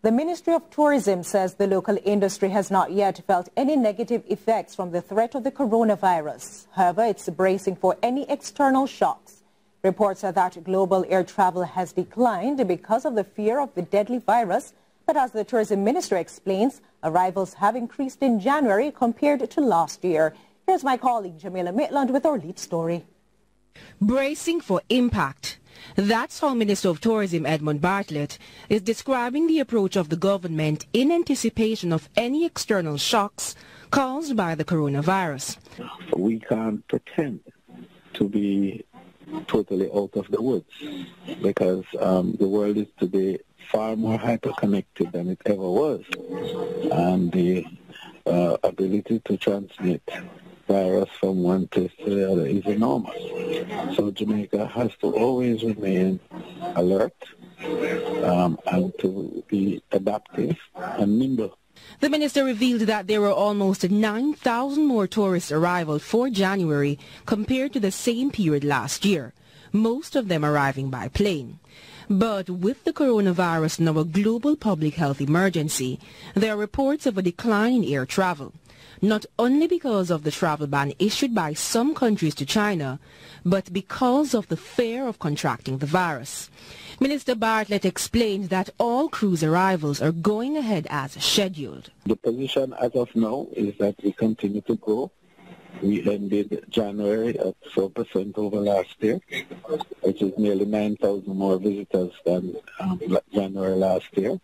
The Ministry of Tourism says the local industry has not yet felt any negative effects from the threat of the coronavirus. However, it's bracing for any external shocks. Reports are that global air travel has declined because of the fear of the deadly virus. But as the Tourism Minister explains, arrivals have increased in January compared to last year. Here's my colleague Jamaica Maitland with our lead story. Bracing for impact. That's how Minister of Tourism Edmund Bartlett is describing the approach of the government in anticipation of any external shocks caused by the coronavirus. We can't pretend to be totally out of the woods because the world is today far more hyper-connected than it ever was, and the ability to transmit virus from one place to the other is enormous. So Jamaica has to always remain alert and to be adaptive and nimble. The minister revealed that there were almost 9,000 more tourist arrivals for January compared to the same period last year, most of them arriving by plane. But with the coronavirus now a global public health emergency, there are reports of a decline in air travel, not only because of the travel ban issued by some countries to China, but because of the fear of contracting the virus. Minister Bartlett explained that all cruise arrivals are going ahead as scheduled. The position as of now is that we continue to grow. We ended January at 4% over last year, which is nearly 9,000 more visitors than January last year.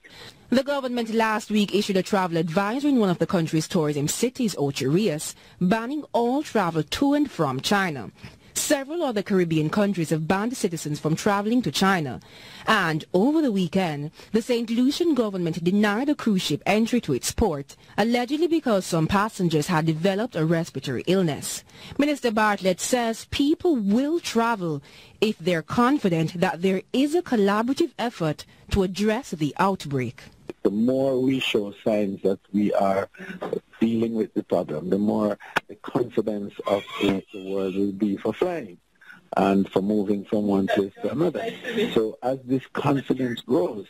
The government last week issued a travel advisory in one of the country's tourism cities, Ocho Rios, banning all travel to and from China. Several other Caribbean countries have banned citizens from traveling to China. And over the weekend, the St. Lucian government denied a cruise ship entry to its port, allegedly because some passengers had developed a respiratory illness. Minister Bartlett says people will travel if they're confident that there is a collaborative effort to address the outbreak. The more we show signs that we are dealing with the problem, the more the confidence of the world will be for flying and for moving from one place to another. So as this confidence grows,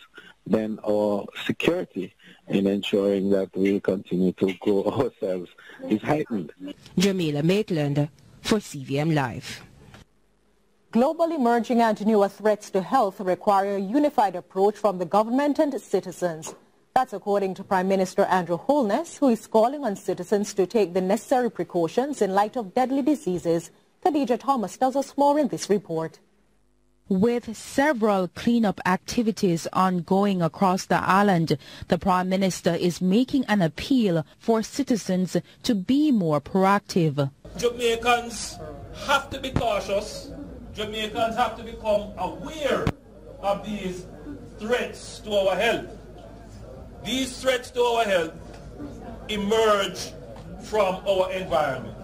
then our security in ensuring that we continue to grow ourselves is heightened. Jamaica Maitland for CVM Live. Global emerging and newer threats to health require a unified approach from the government and citizens. That's according to Prime Minister Andrew Holness, who is calling on citizens to take the necessary precautions in light of deadly diseases. Khadija Thomas tells us more in this report. With several cleanup activities ongoing across the island, the Prime Minister is making an appeal for citizens to be more proactive. Jamaicans have to be cautious. Jamaicans have to become aware of these threats to our health. These threats to our health emerge from our environment.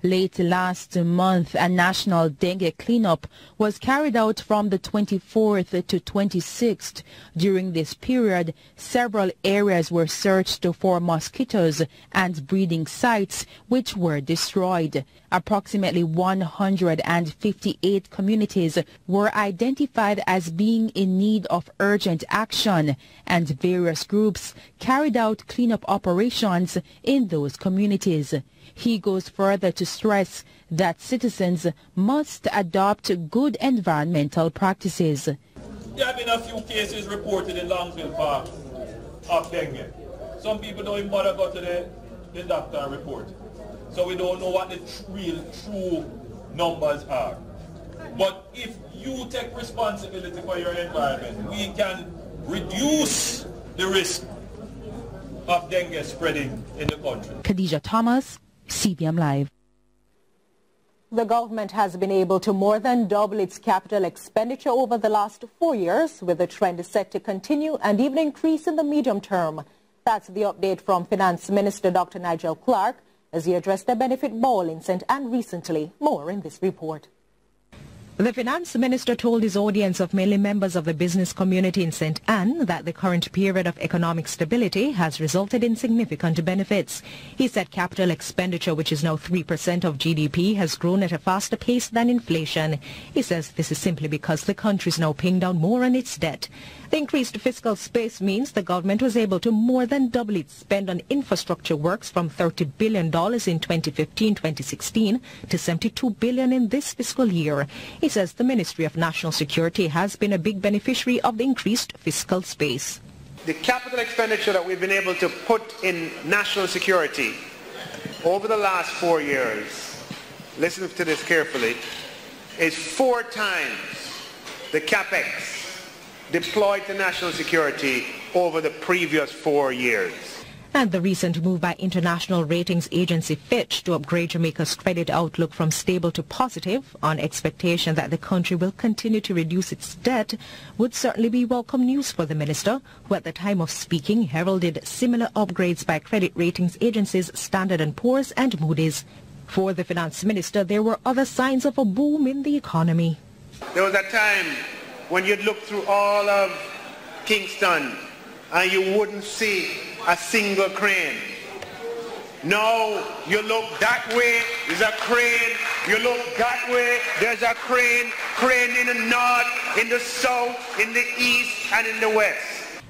Late last month, a national dengue cleanup was carried out from the 24th to 26th. During this period, several areas were searched for mosquitoes and breeding sites which were destroyed. Approximately 158 communities were identified as being in need of urgent action, and various groups carried out cleanup operations in those communities. He goes further to stress that citizens must adopt good environmental practices. There have been a few cases reported in Longsville Park of dengue. Some people don't even bother go to the doctor and report. So we don't know what the true numbers are. But if you take responsibility for your environment, we can reduce the risk of dengue spreading in the country. Khadija Thomas, CVM Live. The government has been able to more than double its capital expenditure over the last 4 years, with the trend set to continue and even increase in the medium term. That's the update from Finance Minister Dr. Nigel Clark as he addressed the benefit ball in St. Anne recently. More in this report. The finance minister told his audience of mainly members of the business community in St. Anne that the current period of economic stability has resulted in significant benefits. He said capital expenditure, which is now 3% of GDP, has grown at a faster pace than inflation. He says this is simply because the country is now paying down more on its debt. The increased fiscal space means the government was able to more than double its spend on infrastructure works from $30 billion in 2015-2016 to $72 billion in this fiscal year. He says the Ministry of National Security has been a big beneficiary of the increased fiscal space. The capital expenditure that we've been able to put in national security over the last 4 years, listen to this carefully, is 4 times the capex deployed to national security over the previous 4 years. And the recent move by international ratings agency Fitch to upgrade Jamaica's credit outlook from stable to positive on expectation that the country will continue to reduce its debt would certainly be welcome news for the minister, who at the time of speaking heralded similar upgrades by credit ratings agencies Standard & Poor's and Moody's. For the finance minister, there were other signs of a boom in the economy. There was a time when you'd look through all of Kingston and you wouldn't see a single crane. Now you look that way, there's a crane. You look that way, there's a crane. Crane in the north, in the south, in the east, and in the west.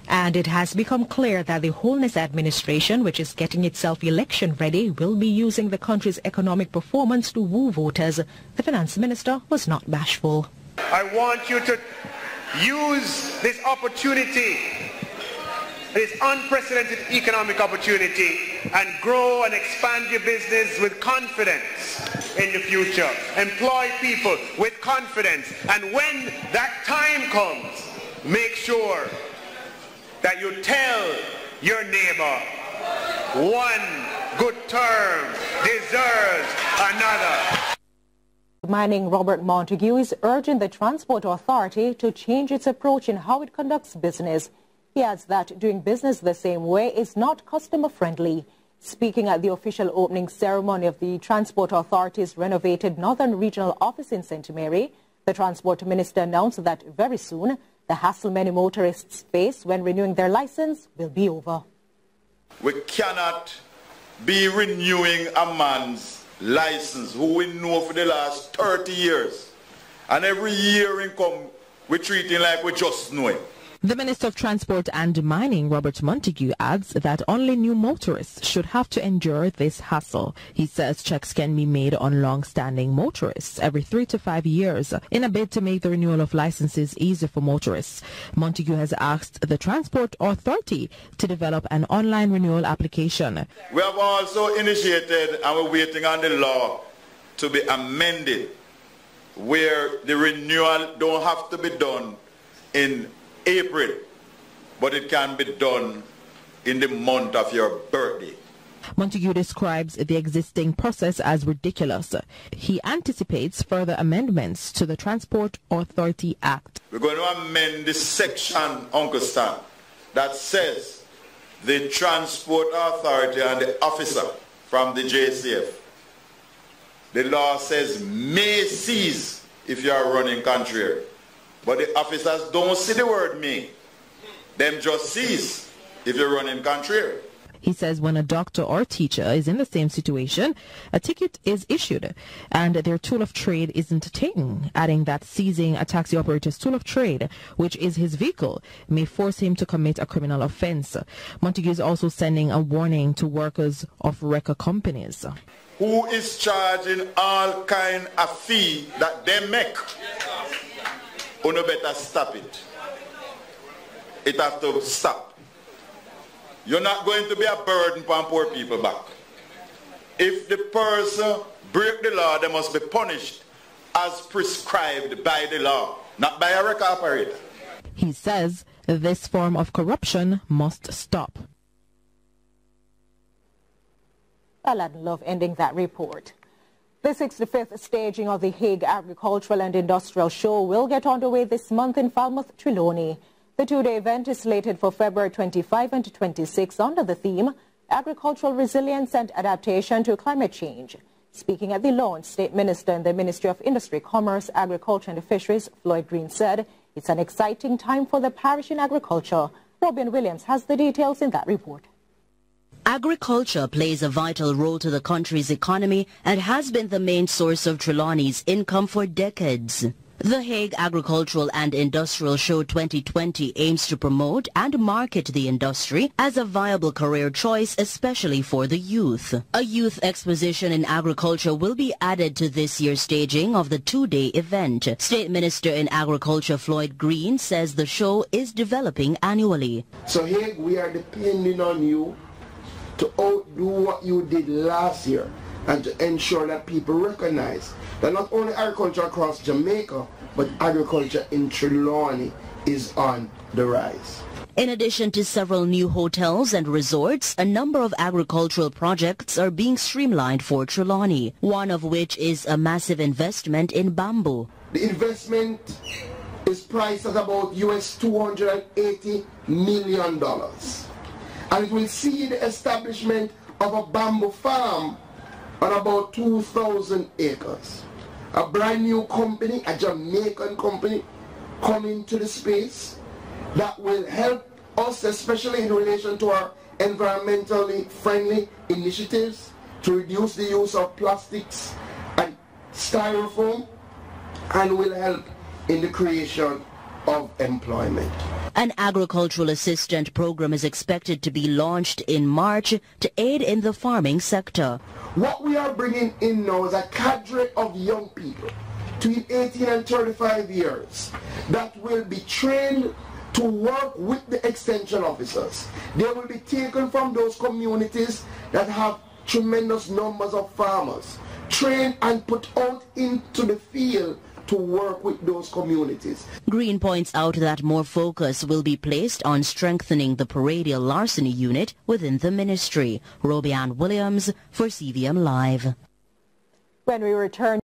And it has become clear that the Holness administration, which is getting itself election ready, will be using the country's economic performance to woo voters. The finance minister was not bashful. I want you to use this opportunity, this unprecedented economic opportunity, and grow and expand your business with confidence in the future. Employ people with confidence. And when that time comes, make sure that you tell your neighbor one good term deserves another. Mining Robert Montague is urging the Transport Authority to change its approach in how it conducts business. He adds that doing business the same way is not customer-friendly. Speaking at the official opening ceremony of the Transport Authority's renovated Northern Regional Office in St. Mary, the Transport Minister announced that very soon the hassle many motorists face when renewing their license will be over. We cannot be renewing a man's license who we know for the last 30 years. And every year in come, we treat him like we just know him. The Minister of Transport and Mining, Robert Montague, adds that only new motorists should have to endure this hassle. He says checks can be made on long-standing motorists every 3 to 5 years in a bid to make the renewal of licenses easier for motorists. Montague has asked the Transport Authority to develop an online renewal application. We have also initiated and we're waiting on the law to be amended where the renewal don't have to be done in April, but it can be done in the month of your birthday. Montague describes the existing process as ridiculous. He anticipates further amendments to the Transport Authority Act. We're going to amend the section, Uncle Stan, that says the Transport Authority and the officer from the JCF, the law says may seize if you are running contrary. But the officers don't see the word may. Them just seize if you're running contrary. He says when a doctor or teacher is in the same situation, a ticket is issued and their tool of trade isn't taken, adding that seizing a taxi operator's tool of trade, which is his vehicle, may force him to commit a criminal offense. Montague is also sending a warning to workers of wrecker companies. Who is charging all kind of fee that they make? You better stop it. It has to stop. You're not going to be a burden upon poor people back. If the person break the law, they must be punished as prescribed by the law, not by a record operator. He says this form of corruption must stop. Well, I'd love ending that report. The 65th staging of the Hague Agricultural and Industrial Show will get underway this month in Falmouth, Trelawney. The two-day event is slated for February 25 and 26 under the theme Agricultural Resilience and Adaptation to Climate Change. Speaking at the launch, State Minister in the Ministry of Industry, Commerce, Agriculture and Fisheries, Floyd Green, said it's an exciting time for the parish in agriculture. Robin Williams has the details in that report. Agriculture plays a vital role to the country's economy and has been the main source of Trelawney's income for decades. The Hague Agricultural and Industrial Show 2020 aims to promote and market the industry as a viable career choice, especially for the youth. A youth exposition in agriculture will be added to this year's staging of the two-day event. State Minister in Agriculture Floyd Green says the show is developing annually. So Hague, we are depending on you to outdo what you did last year and to ensure that people recognize that not only agriculture across Jamaica, but agriculture in Trelawney is on the rise. In addition to several new hotels and resorts, a number of agricultural projects are being streamlined for Trelawney, one of which is a massive investment in bamboo. The investment is priced at about US $280 million. And it will see the establishment of a bamboo farm on about 2,000 acres. A brand new company, a Jamaican company, coming to the space that will help us, especially in relation to our environmentally friendly initiatives to reduce the use of plastics and styrofoam, and will help in the creation of employment. An agricultural assistant program is expected to be launched in March to aid in the farming sector. What we are bringing in now is a cadre of young people between 18 and 35 years that will be trained to work with the extension officers. They will be taken from those communities that have tremendous numbers of farmers, trained and put out into the field to work with those communities. Green points out that more focus will be placed on strengthening the paradial larceny unit within the ministry. Robianne Williams for CVM Live. When we return